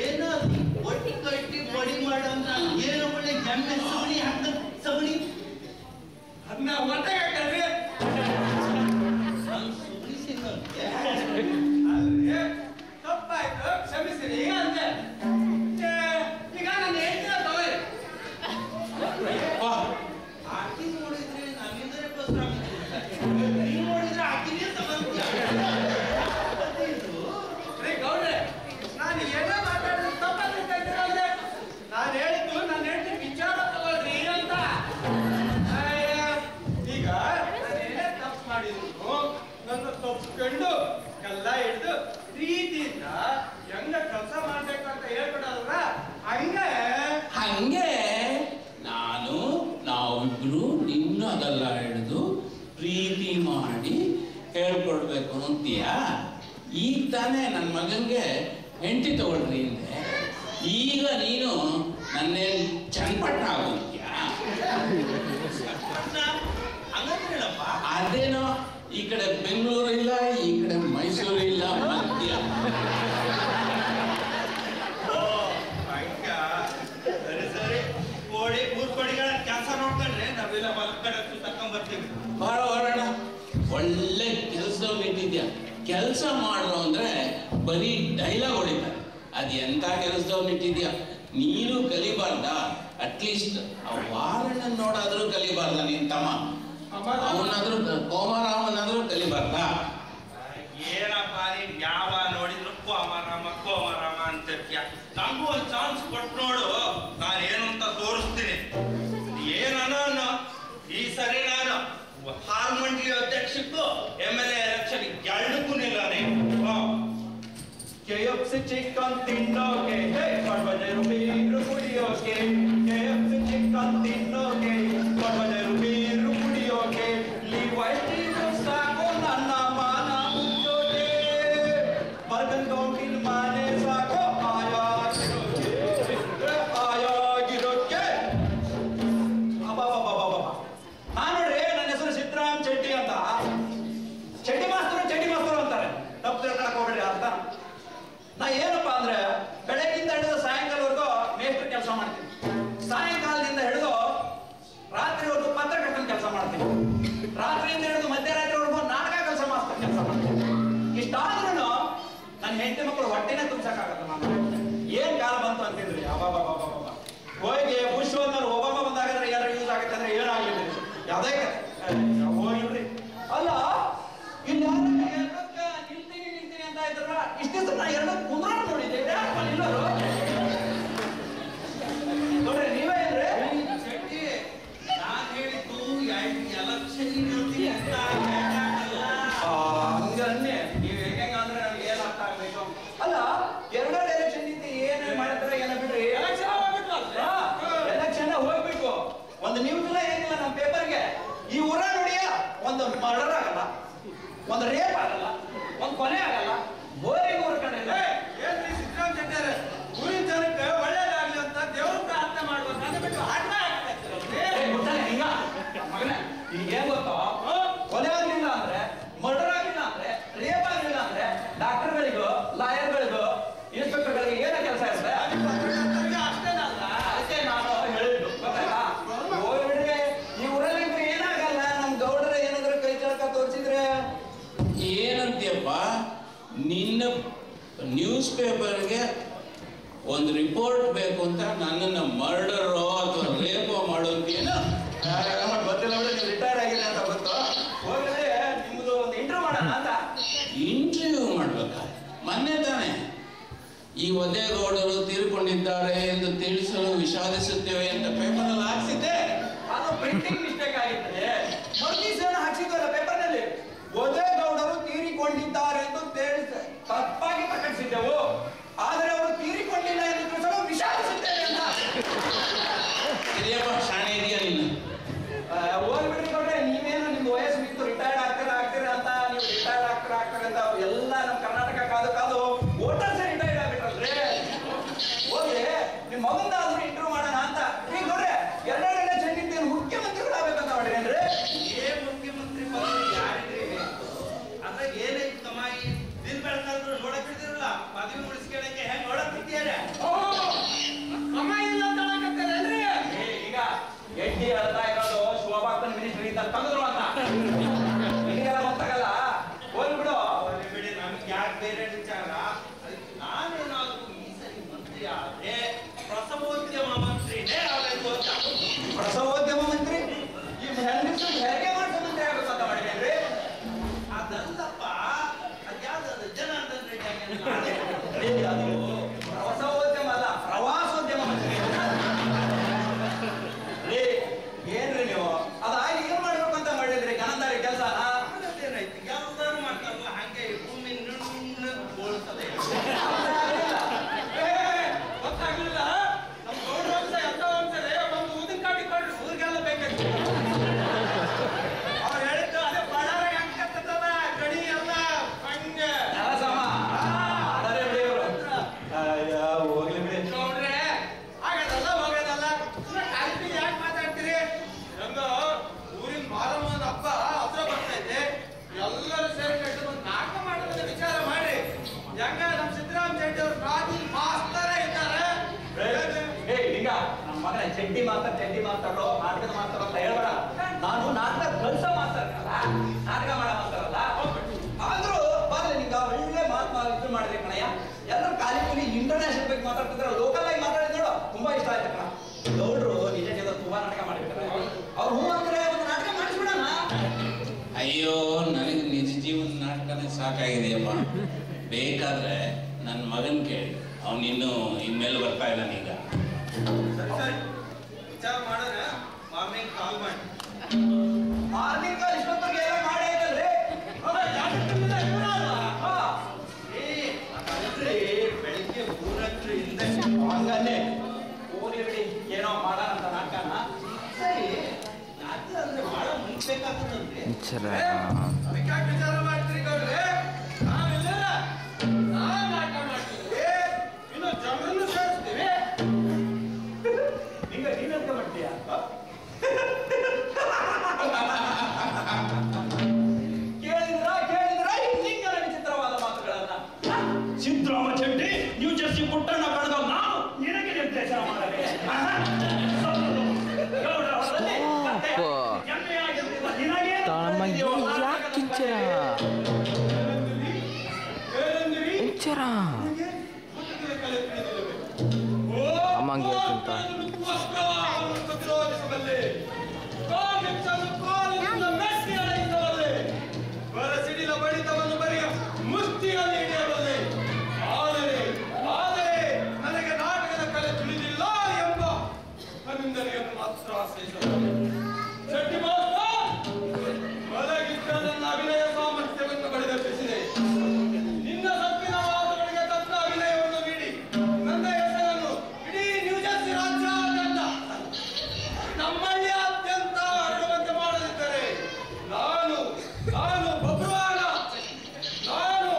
ಏನೋ ಒಟ್ಟಿ ಕಟ್ಟಿ ಬಡಿ ಮಾಡೋ ಏನೋ ಒಳ್ಳೆ ಜಮ್ಮೆ ಸಗಣಿ ಹಾಕ ಸಗಣಿ ಅದನ್ನ ಹೊಟ್ಟೆ ಹಾಕಲ್ರಿ ತಪ್ಪಾಯ್ತು ಕ್ಷಮಿಸಿರಿ ಈಗ ಅಂತೆ ಈಗ ನಾನು ಹೇಳ್ತೀರ ತಗೋರಿ ಆಕಿ ನೋಡಿದ್ರೆ ನಮ್ಮಿಂದಲೇ ಬಸ್ರ ನೀವು ನೋಡಿದ್ರೆ ಆಕಿನೇ ತಗೊಂಡ್ರಿ ಗೌಡ್ರೆ ನಾನು ಏನೋ ಮಾತಾಡಿದ್ರೆ ತಪ್ಪಾಗ್ತೈತೆ ನಾನು ಹೇಳಿದ್ದು ನಾನು ಹೇಳ್ತೀನಿ ವಿಚಾರ ತಗೊಳ್ರಿ ಅಂತ ಈಗ ನಾನು ಏನೇ ತಪ್ಪು ಮಾಡಿದ್ರು ನನ್ನ ತಪ್ಪಿಕೊಂಡು ಎಲ್ಲ ಹಿಡಿದು ಪ್ರೀತಿಯಿಂದ ಹೆಂಗ ಕೆಲಸ ಮಾಡ್ಬೇಕು ಅಂತ ಹೇಳ್ಕೊಡಲ್ರ ಹಂಗೆ ನಾವಿಬ್ರು ನಿನ್ನ ಅದೆಲ್ಲ ಹಿಡಿದು ಪ್ರೀತಿ ಮಾಡಿ ಹೇಳ್ಕೊಡ್ಬೇಕು ಅಂತೀಯ. ಈಗ ತಾನೇ ನನ್ನ ಮಗನ್ಗೆ ಹೆಂಡತಿ ತಗೊಳ್ರಿ ಅಂದೆ, ಈಗ ನೀನು ನನ್ನೇನು ಚನ್ನಪಟ್ಟಣ ಆಗೋಗ್ತೀಯ? ಅದೇನೋ ಈ ಕಡೆ ಬೆಂಗಳೂರು ಇಲ್ಲ, ಈ ಕಡೆ ಮೈಸೂರು ಇಲ್ಲ, ಮಧ್ಯ. ಸರಿ ಕೋಡಿ ಊರ್ಕೋಡಿಗಳ ಕೆಲಸ ನೋಡ್ಕೊಂಡ್ರೆ ನಾವೆಲ್ಲ ಕಡೆ ತಕೊಂಡ್ ಬರ್ತೀವಿ. ಹೊರಣ ಒಳ್ಳೆ ಕೆಲಸದವ್ರು ಇಟ್ಟಿದ್ಯಾ. ಕೆಲಸ ಮಾಡು ಅಂದ್ರೆ ಬರೀ ಡೈಲಾಗ್ ಹೊಡಿತಾರೆ. ಅದು ಎಂತ ಕೆಲಸದವ್ರು ಇಟ್ಟಿದ್ಯಾ? ನೀನು ಕಲಿಬಾರ್ದ? ಅಟ್ಲೀಸ್ಟ್ ಆ ವಾರಣ್ಣ ನೋಡಾದ್ರೂ ಕಲಿಬಾರ್ದ? ನಿನ್ ತಮ್ಮ ಅವನಾದ್ರೂ ಕೋಮರಾಮನಾದ್ರೂ ಕಲಿಬಾರ್ದ? ಏನಪ್ಪ ನೀನ್ ಯಾವ ನೋಡಿದ್ರು ಕೋಮರಾಮ ಅಂತ ನಮಗೂ ಒಂದ್ ಚಾನ್ಸ್ ಕೊಟ್ಟು ನೋಡು, ನಾನು ಏನು ಅಂತ ತೋರಿಸ್ತೀನಿ. ಏನೋ ಈ ಸರಿ ನಾನು ಹಾಲ್ ಮಂಡಳಿ ಅಧ್ಯಕ್ಷಕ್ಕೂ MLA ಎಲೆಕ್ಷನ್ ಎರಡಕ್ಕೂ ನಿಲ್ಲಾನೆ. KFC ಚಿಕನ್ ತಿನ್ನೋಕೆ ಬಡಬಜರು ಬೀರು ಕುಡಿಯೋಕೆ, KFC ಚಿಕನ್ ತಿನ್ನೋಕೆ ಬಡಬಜರು ಬೀರು ಕುಡಿಯೋಕೆ, ಲಿವೈಟಿರು ಸಾಕು ನನ್ನ ಮಾನ ಮುಚ್ಚೋಕೆ, ಬರ್ಗನ್ ಕೌಂಟಿನ ಮಾನೆ ಸಾಕು ಆಯಾಗಿರೋಕೆ. ನೋಡ್ರಿ, ನನ್ನ ಹೆಸರು ಸಿದ್ದರಾಮ್ ಚೆಟ್ಟಿ ಅಂತ. ಚೆಟ್ಟಿ ಮಾಸ್ತರು ಅಂತಾರೆ, ತಪ್ಪು ತಿಳ್ಕೊಳಕ್ ಹೋಗ್ಬೇಡ್ರಿ. ಅರ್ಥ ನಾ ಏನಪ್ಪಾ ಅಂದ್ರೆ ಬೆಳಗ್ಗಿಂದ ಹಿಡಿದು ಸಾಯಂಕಾಲವರೆಗೂ ಮೇಸ್ಟ್ರು ಕೆಲಸ ಮಾಡ್ತೀನಿ, ಸಾಯಂಕಾಲದಿಂದ ಹಿಡಿದು ರಾತ್ರಿವರೆಗೂ ಪತ್ರಕರ್ತನ ಕೆಲಸ ಮಾಡ್ತೀನಿ, ರಾತ್ರಿಯಿಂದ ಹಿಡಿದು ಮಧ್ಯರಾತ್ರಿವರೆಗೂ ನಾಟಕ ಕೆಲಸ ಮಾಡ್ತೀನಿ. ಇಷ್ಟಾದ್ರೂ ನನ್ನ ಹೆಂಡತಿ ಮಕ್ಕಳು ಹೊಟ್ಟೆನೇ ತುಂಬಿಸಕ್ಕಾಗತ್ತ. ನಾನು ಏನ್ ಕಾಲ ಬಂತು ಅಂತಿದ್ರಿ. ಹೋಗಿ ಬುಷ್ ಹೋದ್ಮೇಲೆ ಒಬ್ಬ ಬಂದಾಗಂದ್ರೆ ಏನಾರು ಯೂಸ್ ಆಗುತ್ತೆ ಅಂದ್ರೆ ಏನಾಗಿಲ್ಲ, ಯಾವ್ದೇ ಹೋಗಿಲ್ರಿ. ಅಲ್ಲ ಇಲ್ಲಿ ನಿಲ್ತೀನಿ ಅಂತ ಇದ್ರಲ್ಲ, ಇಷ್ಟೇ ನಾ ಎರಡು ಕುಂದ್ರಾಟ ನೋಡಿದ್ದೇವೆ. ಎಲ್ಲರೂ ನೋಡ್ರಿ, ನೀವೇ ಏನ್ರಿ ಶೆಟ್ಟಿ ನಾನು ಹೇಳಿದ್ದು ಎಲೆಕ್ಷನ್ ಹಂಗನ್ನೇ ನೀವು ಹೆಂಗಂದ್ರೆ ನಮ್ಗೆ ಏನ್ ಅರ್ಥ ಆಗ್ಬೇಕು. ಅಲ್ಲ ಎರಡೆರಡು ಎಲೆಕ್ಷನ್ ನಿಂತು ಏನೇನ್ ಮಾಡಿದ್ರೆ ಏನ ಬಿಡ್ರಿ, ಎಲೆಕ್ಷನ್ ಹೋಗ್ಬೇಕು. ಒಂದು ನ್ಯೂಸ್ ಇಲ್ಲ ಏನಿಲ್ಲ ನಮ್ಮ ಪೇಪರ್ಗೆ. ಈ ಊರ ನೋಡಿಯ ಒಂದು ಮರ್ಡರ್ ಆಗಲ್ಲ, ಒಂದು ರೇಪ್ ಆಗಲ್ಲ, ಒಂದು ಕೊನೆ ಆಗಲ್ಲ. ಬೋರಿಂಗ್ ಊರ್ ಕಡೆ ಏನ್ರಿ ಸಿದ್ದರಾಮ್ ಶೆಟ್ಟರ್ ಊರಿನ ಜನಕ್ಕೆ ಒಳ್ಳೇದಾಗ್ಲಿ ಅಂತ ದೇವ್ರ ಪ್ರಾರ್ಥನೆ ಮಾಡ್ಬೇಕು, ಅದು ಬಿಟ್ಟು ಆಟ ಆಗ್ತದೆ ಹಿಂಗ. ಮಗನೇ ಈಗ ಏನ್ ಗೊತ್ತೋ, ಕೊಲೆ ಆಗ್ಲಿಲ್ಲ ಅಂದ್ರೆ, ಮರ್ಡರ್ ಆಗ್ಲಿಲ್ಲ ಅಂದ್ರೆ, ರೇಪ್ ಆಗ್ಲಿಲ್ಲ ಅಂದ್ರೆ ಡಾಕ್ಟರ್ಗಳಿಗೂ ಲಾಯರ್ಗಳಿಗೂ ಇನ್ಸ್ಪೆಕ್ಟರ್ಗಳಿಗೆ ಏನ ಕೆಲಸ ಇರುತ್ತೆ? ಅಷ್ಟೇನಲ್ಲ. ಅದಕ್ಕೆ ನಾನು ಹೇಳಿದ್ದು ಗೊತ್ತಾಯ್ತಾ? ಹೋಗ್ಬಿಡ್ರಿ, ಈ ಊರಲ್ಲಿ ಏನಾಗಲ್ಲ. ನಮ್ ಗೌಡರ ಏನಾದ್ರು ಕೈ ಚಳಕ ತೋರಿಸಿದ್ರೆ ಏನಂತೀಯಪ್ಪ? ನಿನ್ನ ನ್ಯೂಸ್ ಪೇಪರ್ಗೆ ಒಂದು ರಿಪೋರ್ಟ್ ಬೇಕು ಅಂತ ನನ್ನನ್ನು ಮರ್ಡರೋ ಅಥವಾ ರೇಪೋ ಮಾಡೋದೇನು ಗೊತ್ತಿಲ್ಲ. ನೀವು ರಿಟೈರ್ ಆಗಿದೆ ಅಂತ ಗೊತ್ತು. ಹೋಗಿದ್ರೆ ನಿಮ್ದು ಒಂದು ಇಂಟರ್ವ್ಯೂ ಮಾಡೋಣ ಅಂತ. ಇಂಟರ್ವ್ಯೂ ಮಾಡ್ಬೇಕಾ? ಮೊನ್ನೆ ತಾನೆ ಈ ಒದೇಗೌಡರು ತೀರ್ಕೊಂಡಿದ್ದಾರೆ ಎಂದು ತಿಳಿಸಲು ವಿಷಾದಿಸುತ್ತೇವೆ ಅಂತ ಪೇಪರ್ ಅಲ್ಲಿ ಹಾಕ್ಸಿದ್ದೆ. ಅದು ಪ್ರಿಂಟಿಂಗ್ ಮಿಸ್ಟೇಕ್ ಆಗಿರ್ತದೆ. ನೋಟಿಸ್ ಹಾಕ್ಸಿದ್ವಲ್ಲ ಪೇಪರ್ ನಲ್ಲಿ, ಒದೇಗೌಡರು ತೀರಿಕೊಂಡಿದ್ದಾರೆ ಎಂದು ತಪ್ಪಾಗಿ ಪ್ರಕಟಿಸಿದ್ದೆವು. ಆದರೆ ಅವರು ತೀರಿಕೊಂಡಿಲ್ಲ ಎಂದು ತಿಳಿಸಲು ವಿಷಾದಿಸುತ್ತೇವೆ ಅಂತ. ಹಿರಿಯಪ್ಪ ಶಾಣೆ ಇದೆಯಾ ನೀನು? ಹೋಗ್ಬಿಡ್ರಿ ಗೌಡ್ರೆ, ನೀವೇನು ನಿಮ್ದು ವಯಸ್ಸು ಬಿತ್ತು ರಿಟೈರ್ಡ್ ಆಗ್ತೀರಾ ಅಂತ, ನೀವು ರಿಟೈರ್ಡ್ ಆಗ್ತಾರೆ ಅಂತ ಎಲ್ಲ ನಮ್ಮ ಕರ್ನಾಟಕ ಕಾದು ವೋಟರ್ಸ್ ರಿಟೈರ್ಡ್ ಆಗ್ಬಿಟ್ರಲ್ರಿ. ಹೋಗಿ ನಿಮ್ ಮಗಂದಾದ್ರೂ ಇಂಟರ್ವ್ಯೂ ಮಾಡೋಣ ಅಂತ. ಈಗ ನೋಡ್ರೆ ಎರಡೆರಡು ಎಲೆಕ್ಷನ್ ನಿಂತು ಮುಖ್ಯಮಂತ್ರಿಗಳಾಗಬೇಕು ಅದು ಪ್ರವಾಸೋದ್ಯಮ ಅಲ್ಲ, ಪ್ರವಾಸೋದ್ಯಮ. ರೀ ಏನ್ರಿ ನೀವು ಅದಾಗಿ ಏನ್ ಮಾಡ್ಬೇಕು ಅಂತ ಮಾಡಿದ್ರಿ ಗಣಂದಾರಿ ಕೆಲಸ ಎಲ್ಲರೂ ಮಾಡ್ತಾರಲ್ಲ ಹಂಗೆ ಭೂಮಿ ಬೋಳ್ತದೆ. ಗೊತ್ತಾಗ್ಲಿಲ್ಲ ನಮ್ ಗೌಡ್ರ ವಂಶ ಎಂತ ವಂಶರೇ, ಒಂದು ಊದಿನ ಕಾಟಿ ಕೊಡ್ರಿ ಊರಿಗೆಲ್ಲ ಬೇಕಾಗಿ. ಅವ್ರು ಹೇಳಿದ್ದು ಅದೇ ಬಡಾರ ಹೆಂಗತ್ತದ ಗಡಿ ಎಲ್ಲ ಹಂಗೆ ಅದರೆ ಬಿಡಿ ಅವರು ಹೋಗ್ಲಿ ಬಿಡಿ. ನೋಡ್ರೆ ಆಗದಲ್ಲ ಹೋಗೋದಲ್ಲ ಕಾಲಿಗೆ ಯಾಕೆ ಮಾತಾಡ್ತೀರಿ? ಹೆಂಗ ಊರಿನ ಮಾರಮ್ಮನ ಹಬ್ಬ ಹತ್ರ ಬರ್ತೈತೆ, ಎಲ್ಲರೂ ಸೇರಿ ಕಟ್ಟು ಒಂದು ನಾಟಕ ಮಾಡೋದನ್ನ ವಿಚಾರ ಮಾಡಿ. ಹೆಂಗ ನಮ್ ಸಿದ್ದರಾಮ ಶೆಟ್ಟಿ ಅವ್ರ ಪ್ರಾಚೀನ ಮಾಸ್ತರ ಇದ್ದಾರೆ. ಈಗ ನಮ್ಮ ಮಗನ ಚಡ್ಡಿ ಮಾತಾಡೋ ನಾಟಕದ ಮಾಸ್ತರ ಅಂತ ಹೇಳ್ಬೇಡ. ನಾನು ನಾಟಕ ಕಲ್ಸ ಮಾತಾಡ್ತಲ್ಲ, ನಾಟಕ ಮಾಡೋ ಮಾತಾಡಲ್ಲ. ಆದ್ರೂ ಬರ್ಲಿ ನಿಂಗ ಒಳ್ಳೆ ಮಾತು ಮಾಡಿದ್ರಿ ಕಣಯ್ಯ. ಎಲ್ಲರೂ ಖಾಲಿ ಕೂಲಿ ಇಂಟರ್ನ್ಯಾಷನಲ್ ಬಗ್ಗೆ ಮಾತಾಡ್ತಿದ್ರೆ ಲೋಕಲ್ ಆಗಿ ಮಾತಾಡಿದ್ ನೋಡು ತುಂಬಾ ಇಷ್ಟ ಆಯ್ತು ಕಣ. ಗೌಡ್ರು ನಿಜ ಜೀವನ ತುಂಬಾ ನಾಟಕ ಮಾಡಿಬಿಟ್ಟಾರೆ. ಅವ್ರು ಹೂ ಅಂದ್ರೆ ಒಂದು ನಾಟಕ ಮಾಡಿಸ್ಬಿಡೋಣ. ಅಯ್ಯೋ ನನಗೆ ನಿಜ ಜೀವನ ನಾಟಕನೇ ಸಾಕಾಗಿದೆಯಪ್ಪ. ಬೇಕಾದ್ರೆ ನನ್ನ ಮಗನ್ ಕೇಳಿ, ಅವನಿನ್ನೂ ಇನ್ಮೇಲೆ ಬರ್ತಾ ಇಲ್ಲ. ಈಗ ಸರಿ ವಿಚಾರ ಮಾಡಿದ್ರೆ ಮಾರ್ನಿಂಗ್ ಕಾಲ್ ಮಾಡಿ. ಮಾರ್ನಿಂಗ್ ಕಾಲ್ ಇಷ್ಟೊತ್ತಿಗೆ ಎಲ್ಲ ಮಾಡಿ ಆಯ್ತಲ್ರಿ? ಬೆಳಿಗ್ಗೆ ಊರಟ್ರಿ ಹಿಂದೆ ಹಂಗನ್ನೇ ಹೋಗಿ ಬಿಡಿ ಏನೋ ಮಾಡೋಣ ಅಂತ ನಾಟಕನ. ಸರಿ ನಾಟಕ ಅಂದ್ರೆ ಬಹಳ ಮುಂಚೆಕಾಗ್ತದಂತೆ. ಅದಕ್ಕಾಗಿ ವಿಚಾರ ಮಾಡ್ತೀರಿ ಗೌಡ್ರೆ? ನಾವೆಲ್ಲ ನಾಟಕ ಮಾಡ್ತೀವಿ, ಇನ್ನು ಜನರನ್ನು ಸೇರಿಸ್ತೀವಿ. ಈಗ ನೀನಂತ ಮಾಡ್ತೀಯ? ಕೇಳಿದ್ರ ಹಿಂದಿನ ವಿಚಿತ್ರವಾದ ಮಾತುಗಳನ್ನ. ಸಿದ್ದರಾಮ ಶೆಟ್ಟಿ ನ್ಯೂ ಜರ್ಸಿ ಪುಟ್ಟಣ್ಣ ಕಳೆದ ನಾವು ನಿನಗೆ ನಿರ್ದೇಶನ ಮಾಡಬೇಕು. ಬರಸಿಡಿಲ ಬಡಿತವನ್ನು ಬರೆಯ ಮುಷ್ಟಿಯಲ್ಲಿ ಹಿಡಿಯಬಲ್ಲೆ. ಆದರೆ ನನಗೆ ನಾಟಕದ ಕಲೆ ತಿಳಿದಿಲ್ಲ ಎಂಬ ಅನಿಂದನೆಯನ್ನು ಮಾತ್ರ ಆಶ್ರಯಿಸಬಹುದು. ಶೆಟ್ಟಿ ಮಲಗಿದ್ದ ನನ್ನ ಅಭಿನಯ ಸಾಮರ್ಥ್ಯವನ್ನು ಬಡಿದೆಬ್ಬಿಸಿದೆ. ನಿನ್ನ ಸತ್ತಿನ ವಾದಗಳಿಗೆ ತಕ್ಕ ಅಭಿನಯವನ್ನು ನೀಡಿ ನನ್ನ ಹೆಸರನ್ನು ಇಡೀ ನ್ಯೂಜರ್ಸಿ ರಾಜ್ಯಾದ್ಯಂತ ನಮ್ಮಳ್ಳಿಯಾದ್ಯಂತ ಹರಡುವಂತೆ ಮಾಡದಿದ್ದರೆ ನಾನು ಬಬ್ರುವಾಲ, ನಾನು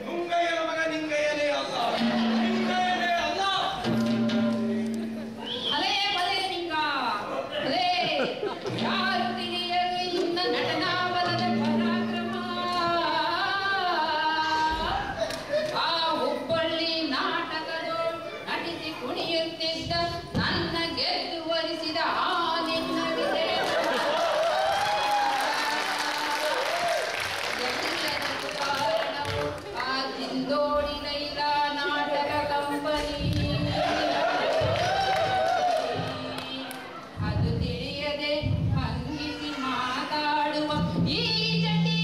ನುಂಗಯ್ಯನ ಮಗ ನಿಂಗಯ್ಯನೇ ಅಲ್ಲ, ನಿಂಗಯ್ಯನೇ ಅಲ್ಲ. ಅಲೇ ಬಲೆ ನಿಂಗ ಅಲೇ ಯಾರು ತಿಳಿಯಲು ಇನ್ನ ನಟನಾ ಬಲದ ಪರಾಕ್ರಮ. ಆ ಹುಬ್ಬಳ್ಳಿ ನಾಟಕದೋ ನಟಿಸಿ ಕುಣಿಯುತ್ತಿದ್ದ ನನ್ನ ಗೆದ್ದು ಒಲಿಸಿದ ಆ ನಿನ್ನ ವಿಜಯ ಕಾರಣವು ಆ ಜಿಂದೋಡಿ ಲೈಲಾ ನಾಟಕ ಕಂಪನಿ. ಅದು ತಿಳಿಯದೆ ಹಂಗಿಸಿ ಮಾತಾಡುವ ಈ ಚಟಿ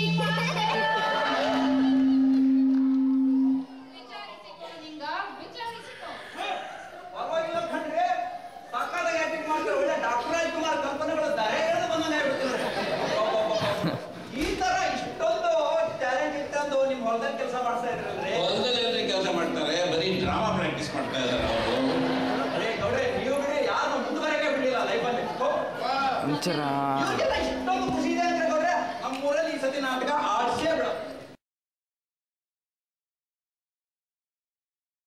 ವಿಚಾರಿಸಿಕೋ ನಿಂಗ, ವಿಚಾರಿಸಿಕೋ. ಪರವಾಗಿಲ್ಲ ಕಣ್ರಿ, ಸಾಕಾದಾಗ ಆಕ್ಟಿಂಗ್ ಮಾಡ್ತಾರೆ. ಒಳ್ಳೆ ಡಾಕ್ಟರ್ ರಾಜ್ಕುಮಾರ್ ಕಂಪನಿಗಳು ದಾರೆ ಎಳೆದು ಬಂದನೆ ಬಿಡ್ತಿದ್ದಾರೆ. ಈ ತರ ಇಷ್ಟೊಂದು ಟ್ಯಾಲೆಂಟ್ ಇತ್ತಂದು ನಿಮ್ ಹೊಲದಲ್ಲಿ ಕೆಲಸ ಮಾಡ್ತಾ ಇದ್ರಲ್ರಿ? ಹೊಲದಲ್ಲಿ ಕೆಲಸ ಮಾಡ್ತಾರೆ, ಬರೀ ಡ್ರಾಮಾ ಪ್ರಾಕ್ಟೀಸ್ ಮಾಡ್ತಾ ಇದ್ದಾರೆ ಅವರು. ಅದೇ ಗೌಡ್ರೆ, ನೀವು ಬಿಡಿ ಯಾರು ಮುಂದುವರೆಗೆ ಬಿಡಲಿಲ್ಲ ಲೈಫಲ್ಲಿ. ಇಷ್ಟೊಂದು ಖುಷಿ ಇದೆ ಅಂದ್ರೆ ಗೌಡ್ರೆ, ನಮ್ಮ ಊರಲ್ಲಿ ಈ ಸತಿ ನಾಟಕ